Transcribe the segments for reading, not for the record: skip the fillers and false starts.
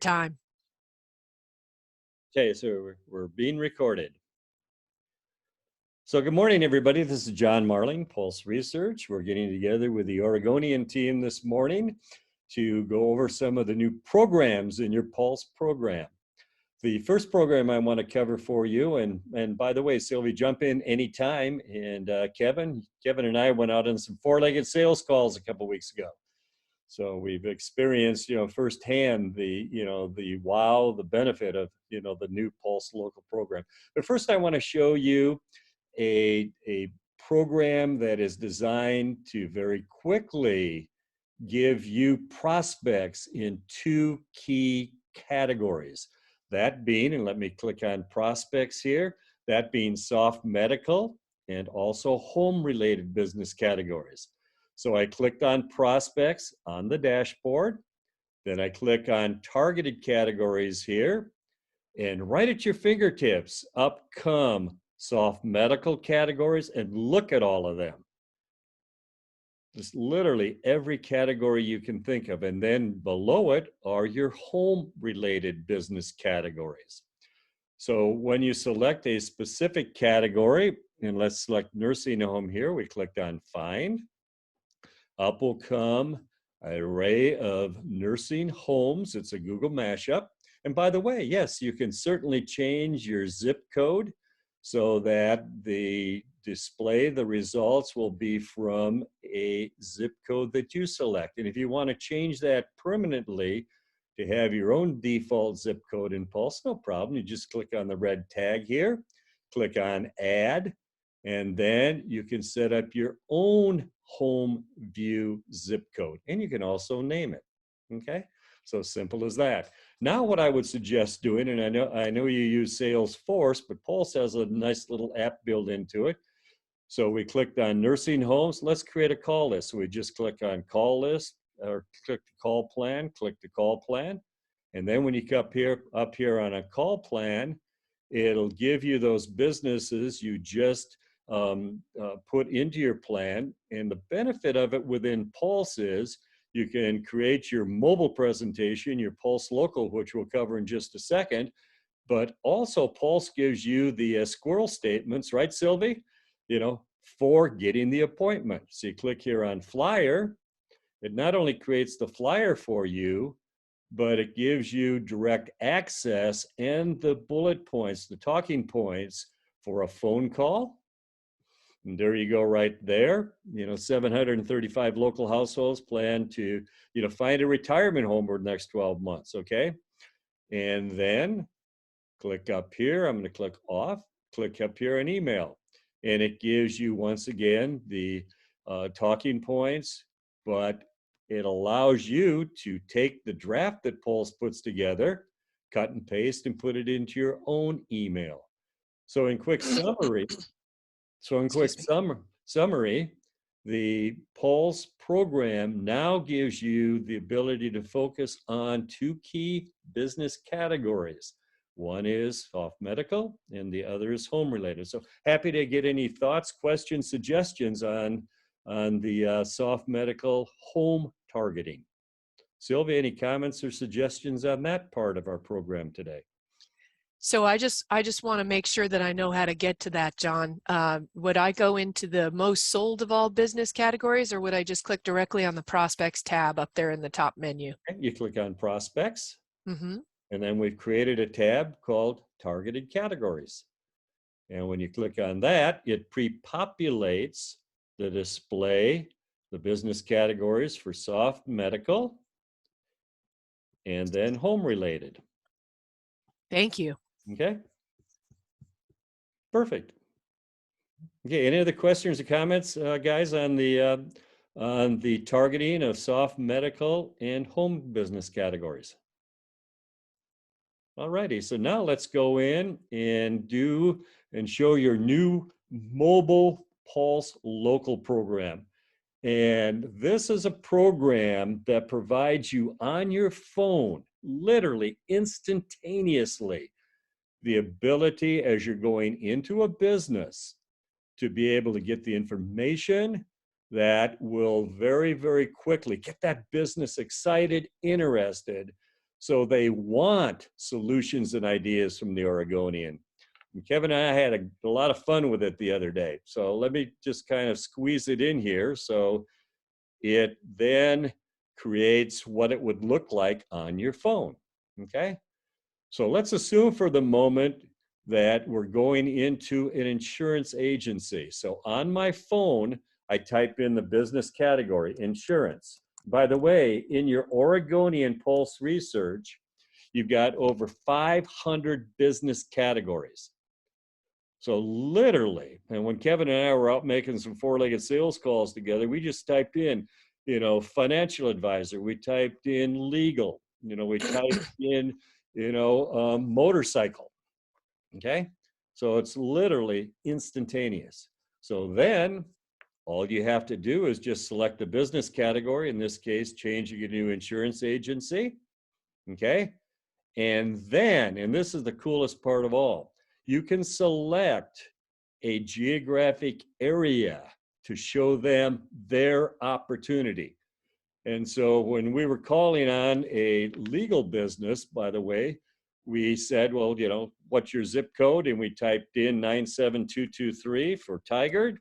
Time. Okay, so we're being recorded. So good morning, everybody. This is John Marling, Pulse Research. We're getting together with the Oregonian team this morning to go over some of the new programs in your Pulse program. The first program I want to cover for you, and by the way, Sylvie, jump in anytime. And Kevin and I went out on some four-legged sales calls a couple weeks ago. So we've experienced, firsthand the wow, the benefit of, the new Pulse Local program. But first, I want to show you a program that is designed to very quickly give you prospects in two key categories. That being, and let me click on prospects here, that being soft medical and also home-related business categories. So I clicked on prospects on the dashboard. Then I click on targeted categories here. And right at your fingertips, up come soft medical categories, and look at all of them. Just literally every category you can think of. And then below it are your home-related business categories. So when you select a specific category, and let's select nursing home here, we clicked on Find. Up will come an array of nursing homes. It's a Google mashup. And by the way, yes, you can certainly change your zip code so that the results will be from a zip code that you select. And if you want to change that permanently to have your own default zip code in Pulse, no problem. You just click on the red tag here, click on Add, and then you can set up your own home view zip code, and you can also name it. Okay, so simple as that. Now what I would suggest doing, and I know you use Salesforce, but Pulse has a nice little app built into it. So we clicked on nursing homes. Let's create a call list. So we just click on call list, or click the call plan, click the call plan. And then when you come up here on a call plan, it'll give you those businesses you just put into your plan. And the benefit of it within Pulse is you can create your mobile presentation, your Pulse Local, which we'll cover in just a second. But also Pulse gives you the squirrel statements, right, Sylvie? For getting the appointment. So you click here on flyer. It not only creates the flyer for you, but it gives you direct access and the bullet points, the talking points for a phone call. And there you go right there. 735 local households plan to, find a retirement home over the next 12 months, okay? And then click up here. I'm going to click off, click up here on email. And it gives you, once again, the talking points, but it allows you to take the draft that Pulse puts together, cut and paste, and put it into your own email. So in quick summary, the Pulse program now gives you the ability to focus on two key business categories. One is soft medical and the other is home related. So happy to get any thoughts, questions, suggestions on the soft medical home targeting. Sylvia, any comments or suggestions on that part of our program today? So I just want to make sure that I know how to get to that, John. Would I go into the most sold of all business categories, or would I just click directly on the prospects tab up there in the top menu? You click on prospects. Mm-hmm. And then we've created a tab called targeted categories. And when you click on that, it pre-populates the display, the business categories for soft medical, and then home related. Thank you. Okay. Perfect. Okay, any other questions or comments, guys, on the targeting of soft medical and home business categories? All righty, so now let's go in and show your new mobile Pulse Local program. And this is a program that provides you on your phone, literally instantaneously, the ability as you're going into a business to be able to get the information that will very, very quickly get that business excited, interested, So they want solutions and ideas from the Oregonian. And Kevin and I had a lot of fun with it the other day. So let me just kind of squeeze it in here. So it then creates what it would look like on your phone. Okay. So let's assume for the moment that we're going into an insurance agency. So on my phone, I type in the business category, insurance. By the way, in your Oregonian Pulse research, you've got over 500 business categories. So literally, and when Kevin and I were out making some four-legged sales calls together, we just typed in, financial advisor. We typed in legal. We typed in, motorcycle. Okay. So it's literally instantaneous. So then all you have to do is just select the business category. In this case, changing a new insurance agency. Okay. And then, and this is the coolest part of all, you can select a geographic area to show them their opportunity. And so when we were calling on a legal business, by the way, we said, well, what's your zip code? And we typed in 97223 for Tigard.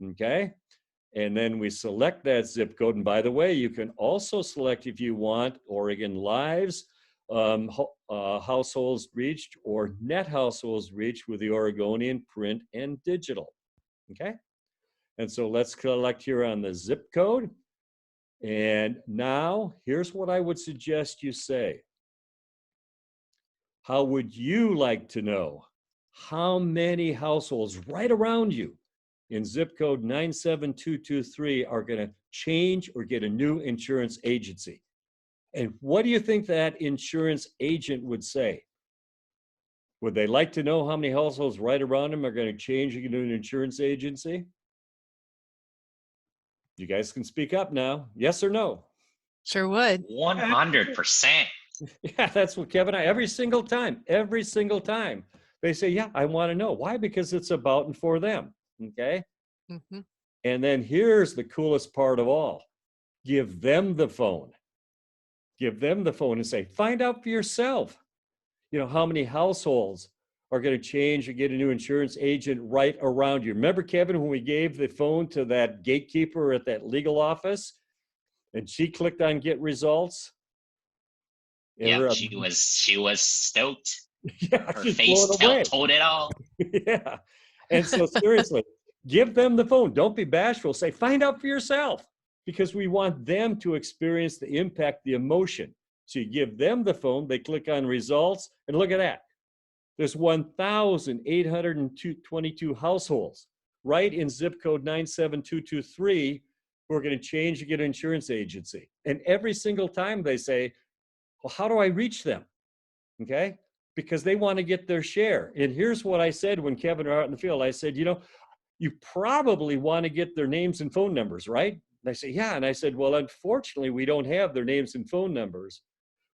Okay. And then we select that zip code. And by the way, you can also select if you want Oregon Lives, households reached, or net households reached with the Oregonian print and digital. Okay. And so let's select here on the zip code. And now here's what I would suggest you say. How would you like to know how many households right around you in zip code 97223 are going to change or get a new insurance agency? And what do you think that insurance agent would say? Would they like to know how many households right around them are going to change into an insurance agency? You guys can speak up now. Yes or no? Sure would. 100%. Yeah, that's what Kevin and I, every single time, they say, yeah, I want to know. Why? Because it's about and for them. Okay. Mm-hmm. And then here's the coolest part of all. Give them the phone. Give them the phone and say, find out for yourself, how many households are going to change or get a new insurance agent right around you. Remember, Kevin, when we gave the phone to that gatekeeper at that legal office and she clicked on get results? Yeah, she was stoked. Yeah, Her she's face blown away. told it all. Yeah. And so seriously, give them the phone. Don't be bashful. Say, find out for yourself, because we want them to experience the impact, the emotion. So you give them the phone, they click on results, and look at that. There's 1,822 households right in zip code 97223 who are going to change to get an insurance agency. And every single time they say, well, how do I reach them? Okay. Because they want to get their share. And here's what I said when Kevin were out in the field. I said, you probably want to get their names and phone numbers, right? And they say, yeah. And I said, well, unfortunately, we don't have their names and phone numbers.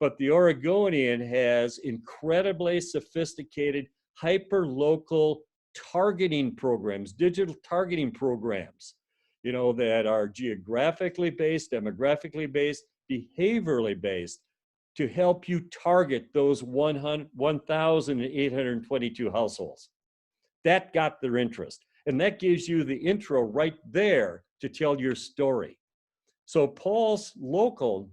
But the Oregonian has incredibly sophisticated hyper-local targeting programs, digital targeting programs, that are geographically based, demographically based, behaviorally based, to help you target those 1,822 households. That got their interest. And that gives you the intro right there to tell your story. So Pulse Local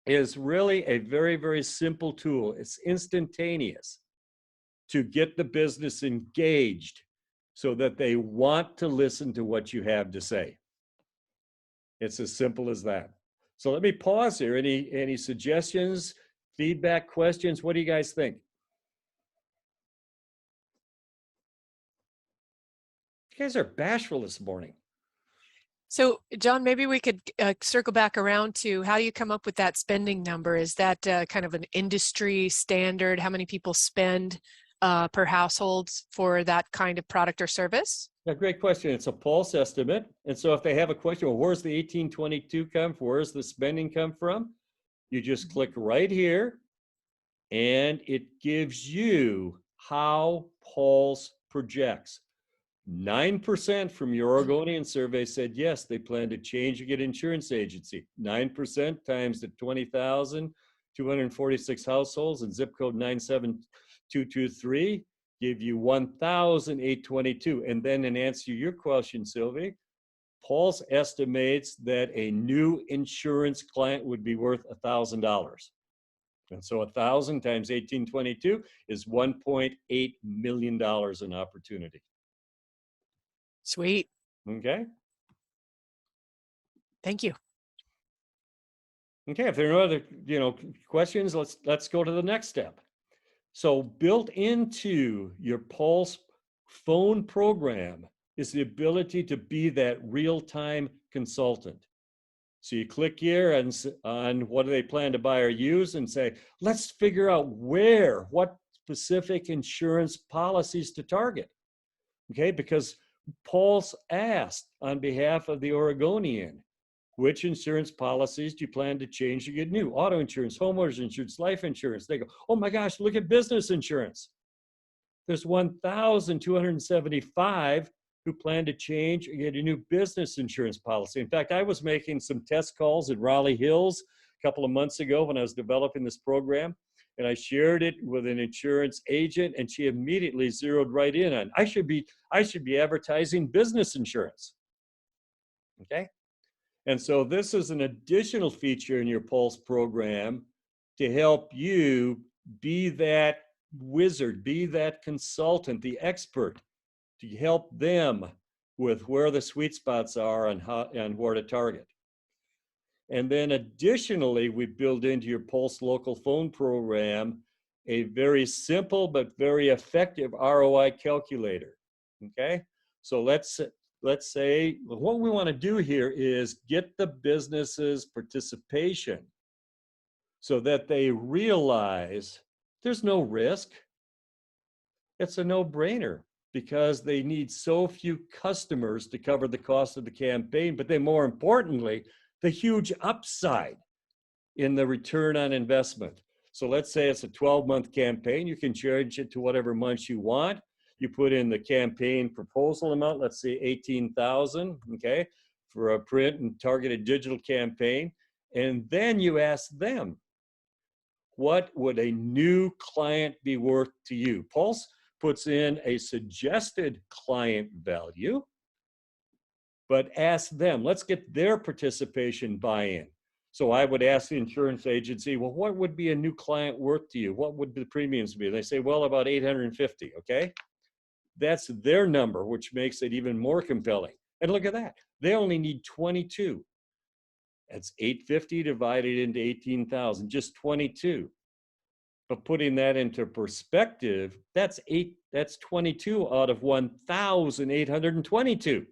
is really a very, very simple tool. It's instantaneous to get the business engaged so that they want to listen to what you have to say. It's as simple as that. So let me pause here. Any suggestions, feedback, questions? What do you guys think? You guys are bashful this morning. So, John, maybe we could circle back around to how you come up with that spending number. Is that kind of an industry standard? How many people spend per household for that kind of product or service? Yeah, great question. It's a pulse estimate. And so if they have a question, well, where's the 1822 come from? Where's the spending come from? You just click right here and it gives you how Pulse projects. 9% from your Oregonian survey said yes, they plan to change or get insurance agency. 9% times the 20,000 246 households and zip code 97223 give you 1,822. And then in answer to your question, Sylvie, Pulse estimates that a new insurance client would be worth $1,000. And so 1,000 times 1822 is $1.8 million in opportunity. Sweet. Okay. Thank you. Okay, if there are no other, questions, let's go to the next step. So built into your Pulse phone program is the ability to be that real-time consultant. So you click here on what do they plan to buy or use and say, let's figure out what specific insurance policies to target. Okay, because Pulse asked on behalf of the Oregonian, which insurance policies do you plan to change to get new? Auto insurance, homeowners insurance, life insurance. They go, oh my gosh, look at business insurance. There's 1,275 who plan to change and get a new business insurance policy. In fact, I was making some test calls in Raleigh Hills a couple of months ago when I was developing this program, and I shared it with an insurance agent, and she immediately zeroed right in on, I should be advertising business insurance. Okay? And so this is an additional feature in your Pulse program to help you be that wizard, be that consultant, the expert, to help them with where the sweet spots are and where to target. And then additionally, we build into your Pulse Local phone program a very simple but very effective ROI calculator. Okay, so let's say what we want to do here is get the business's participation so that they realize there's no risk. It's a no-brainer because they need so few customers to cover the cost of the campaign, but then more importantly, the huge upside in the return on investment. So let's say it's a 12-month campaign. You can charge it to whatever months you want. You put in the campaign proposal amount, let's say 18,000, okay, for a print and targeted digital campaign. And then you ask them, what would a new client be worth to you? Pulse puts in a suggested client value, but ask them, let's get their participation buy-in. So I would ask the insurance agency, well, what would be a new client worth to you? What would the premiums be? They say, well, about 850, okay? That's their number, which makes it even more compelling. And look at that, they only need 22. That's 850 divided into 18,000, just 22. But putting that into perspective, that's 22 out of 1,822.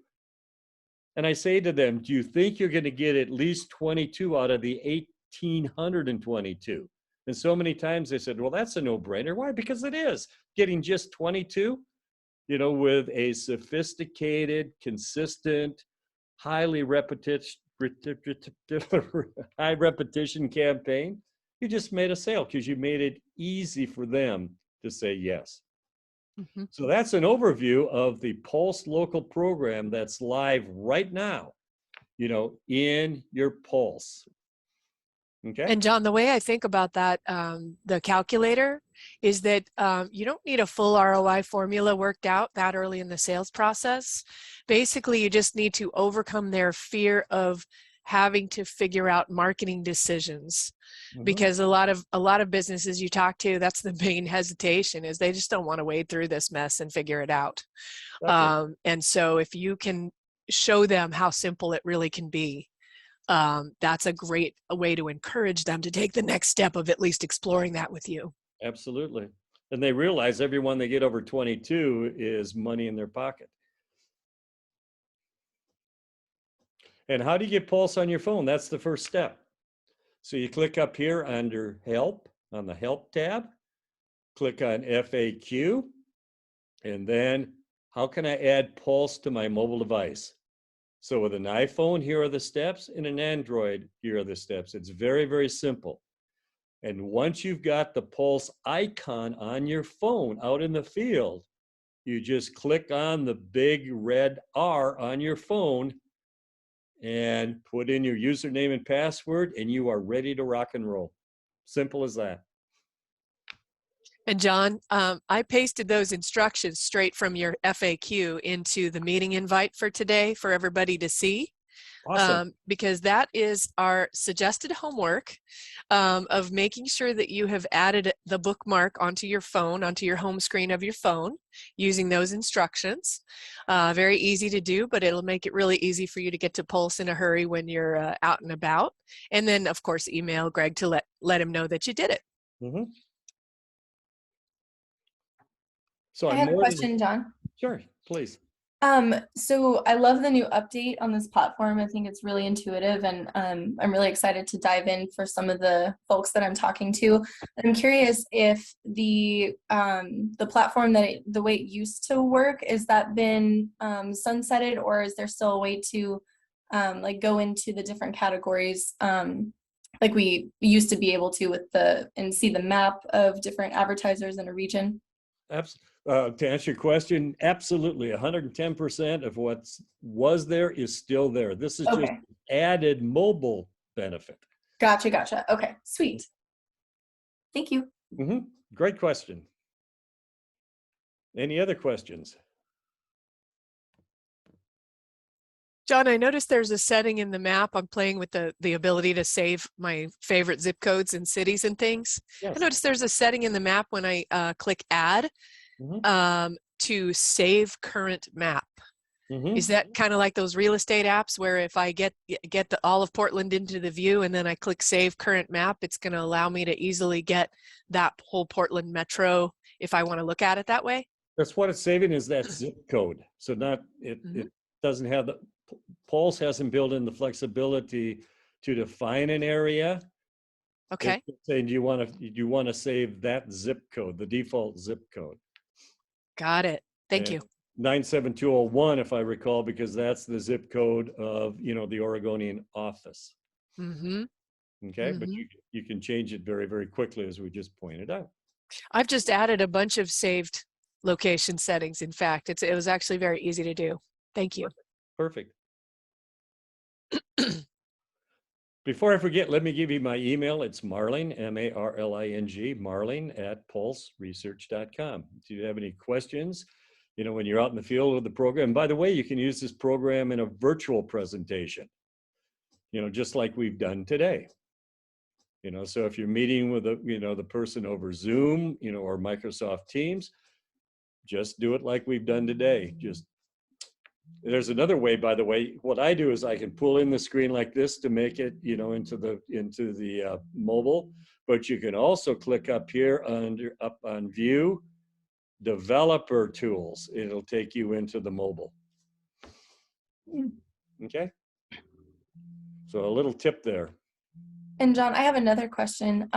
And I say to them, do you think you're going to get at least 22 out of the 1,822? And so many times they said, well, that's a no-brainer. Why? Because it is. Getting just 22, with a sophisticated, consistent, high repetition campaign, you just made a sale because you made it easy for them to say yes. Mm-hmm. So that's an overview of the Pulse Local program that's live right now, in your Pulse. Okay. And John, the way I think about that, the calculator, is that you don't need a full ROI formula worked out that early in the sales process. Basically, you just need to overcome their fear of having to figure out marketing decisions. Mm-hmm. Because a lot of businesses you talk to, that's the main hesitation, is they just don't want to wade through this mess and figure it out. Okay. And so if you can show them how simple it really can be, that's a great way to encourage them to take the next step of at least exploring that with you. Absolutely. And they realize everyone they get over 22 is money in their pocket. And how do you get Pulse on your phone? That's the first step. So you click up here under Help, on the Help tab, click on FAQ, and then how can I add Pulse to my mobile device? So with an iPhone, here are the steps. In an Android, here are the steps. It's very, very simple. And once you've got the Pulse icon on your phone out in the field, you just click on the big red R on your phone and put in your username and password, and you are ready to rock and roll. Simple as that. And John, I pasted those instructions straight from your FAQ into the meeting invite for today for everybody to see. Awesome. Because that is our suggested homework of making sure that you have added the bookmark onto your phone, onto your home screen of your phone, using those instructions. Very easy to do, but it'll make it really easy for you to get to Pulse in a hurry when you're out and about. And then, of course, email Greg to let him know that you did it. Mm-hmm. So I I'm have a more than question, John. sure, please. So I love the new update on this platform. I think it's really intuitive, and I'm really excited to dive in for some of the folks that I'm talking to. I'm curious if the platform the way it used to work, is that been sunsetted, or is there still a way to like go into the different categories like we used to be able to with and see the map of different advertisers in a region? To answer your question, absolutely. 110% of what was there is still there. This is just added mobile benefit. Gotcha. Okay, sweet. Thank you. Mm-hmm. Great question. Any other questions? John, I noticed there's a setting in the map. I'm playing with the ability to save my favorite zip codes and cities and things. Yes. I noticed there's a setting in the map when I click add to save current map. Is that kind of like those real estate apps where if I get all of Portland into the view and then I click save current map, it's going to allow me to easily get that whole Portland metro if I want to look at it that way? That's what it's saving, is that zip code. So it doesn't have Pulse hasn't built in the flexibility to define an area. Okay. It's saying you want to save that zip code, the default zip code. Got it. Thank you. 97201, if I recall, because that's the zip code of the Oregonian office. Okay, but you can change it very, very quickly, as we just pointed out. I've just added a bunch of saved location settings. In fact, it was actually very easy to do. Thank you. Perfect. Before I forget, let me give you my email. It's Marling, M-A-R-L-I-N-G, marling@pulseresearch.com. Do you have any questions, when you're out in the field with the program? By the way, you can use this program in a virtual presentation, just like we've done today. So if you're meeting with the person over Zoom, or Microsoft Teams, just do it like we've done today. There's another way, by the way. What I do is I can pull in the screen like this to make it, into the mobile. But you can also click up here up on View, Developer Tools. It'll take you into the mobile. Okay. So a little tip there. And John, I have another question.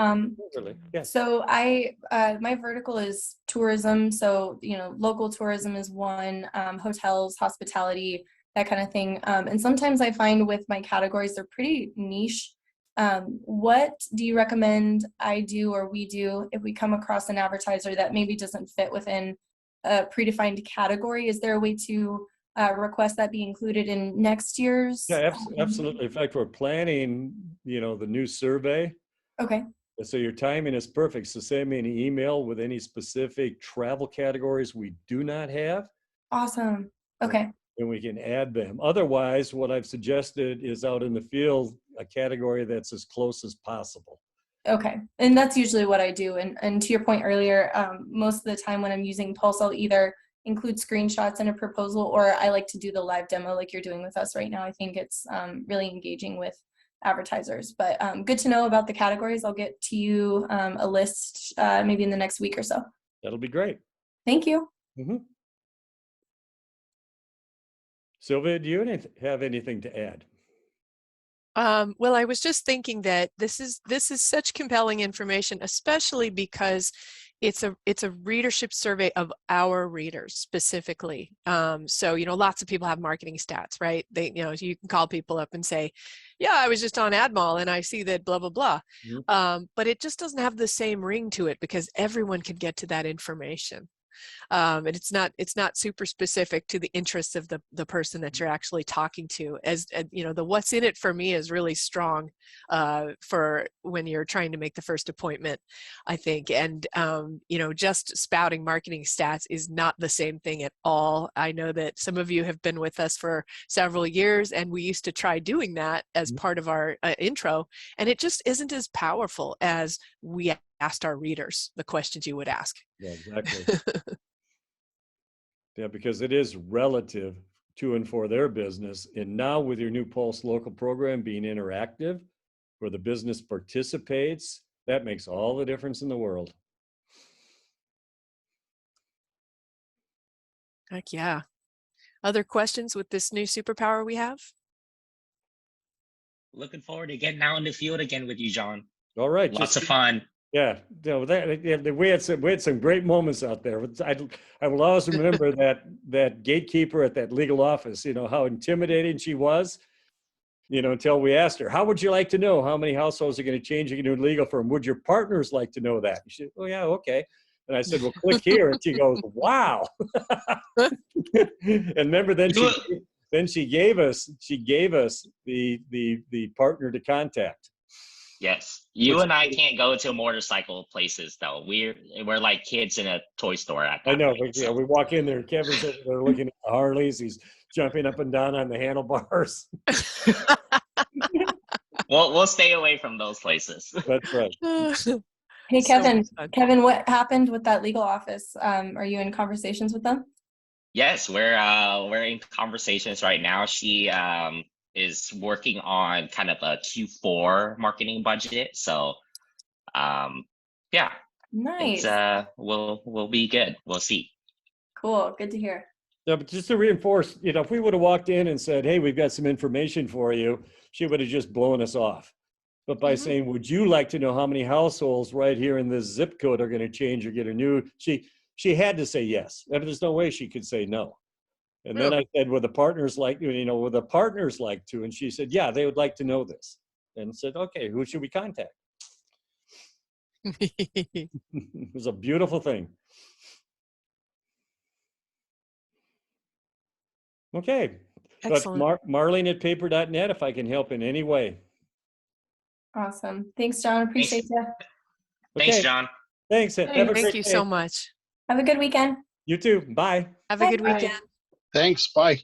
Yeah. So my vertical is tourism. So, local tourism is one, hotels, hospitality, that kind of thing. And sometimes I find with my categories, they're pretty niche. What do you recommend I do or we do if we come across an advertiser that maybe doesn't fit within a predefined category? Is there a way to request that be included in next year's? Yeah, absolutely. In fact, we're planning, the new survey. Okay. So your timing is perfect. So send me an email with any specific travel categories we do not have. Awesome. Okay. And we can add them. Otherwise, what I've suggested is out in the field, a category that's as close as possible. Okay. And that's usually what I do. And to your point earlier, most of the time when I'm using Pulse, I'll either include screenshots in a proposal, or I like to do the live demo like you're doing with us right now. I think it's really engaging with advertisers. But good to know about the categories. I'll get to you a list maybe in the next week or so. That'll be great. Thank you. Sylvia, do you have anything to add? Well, I was just thinking that this is such compelling information, especially because it's a readership survey of our readers specifically. So, lots of people have marketing stats, right? You can call people up and say, yeah, I was just on AdMall and I see that blah, blah, blah. But it just doesn't have the same ring to it because everyone can get to that information. And it's not super specific to the interests of the person that you're actually talking to. As you know, the what's in it for me is really strong for when you're trying to make the first appointment, I think. And you know, just spouting marketing stats is not the same thing at all. I know that some of you have been with us for several years, and we used to try doing that as part of our intro, and it just isn't as powerful as we asked our readers the questions you would ask. Yeah, exactly. Yeah, because it is relative to and for their business. And now with your new Pulse Local program being interactive, where the business participates, that makes all the difference in the world. Heck yeah. Other questions with this new superpower we have? Looking forward to getting out in the field again with you, John. All right. Lots of fun. Yeah, we had some great moments out there. I will always remember that gatekeeper at that legal office. You know how intimidating she was. You know, until we asked her, "How would you like to know how many households are going to change in your new legal firm? Would your partners like to know that?" She said, "Oh yeah, okay." And I said, "Well, click here." And she goes, "Wow!" And remember, then she gave us the partner to contact. Yes, you and I can't go to motorcycle places though. We're like kids in a toy store at that I know, point, but yeah, we walk in there. Kevin's over there looking at the Harleys. He's jumping up and down on the handlebars. We'll stay away from those places. That's right. Hey, Kevin. So Kevin, what happened with that legal office? Are you in conversations with them? Yes, we're in conversations right now. She is working on kind of a Q4 marketing budget. So yeah. Nice. It's we'll be good. We'll see. Cool. Good to hear. Yeah, but just to reinforce, you know, if we would have walked in and said, "Hey, we've got some information for you," she would have just blown us off. But by saying, "Would you like to know how many households right here in this zip code are going to change or get a new," she had to say yes. I mean, there's no way she could say no. And then I said, "Would the partners like, you know, would the partners like to?" And she said, "Yeah, they would like to know this." And said, "Okay, who should we contact?" It was a beautiful thing. Okay. Excellent. But Marlene at paper.net, if I can help in any way. Awesome. Thanks, John. Appreciate you. Thanks, John. Thanks. Have a Thank great you day. so much. Have a good weekend. You too. Bye. Have a good Bye. weekend. Thanks. Bye.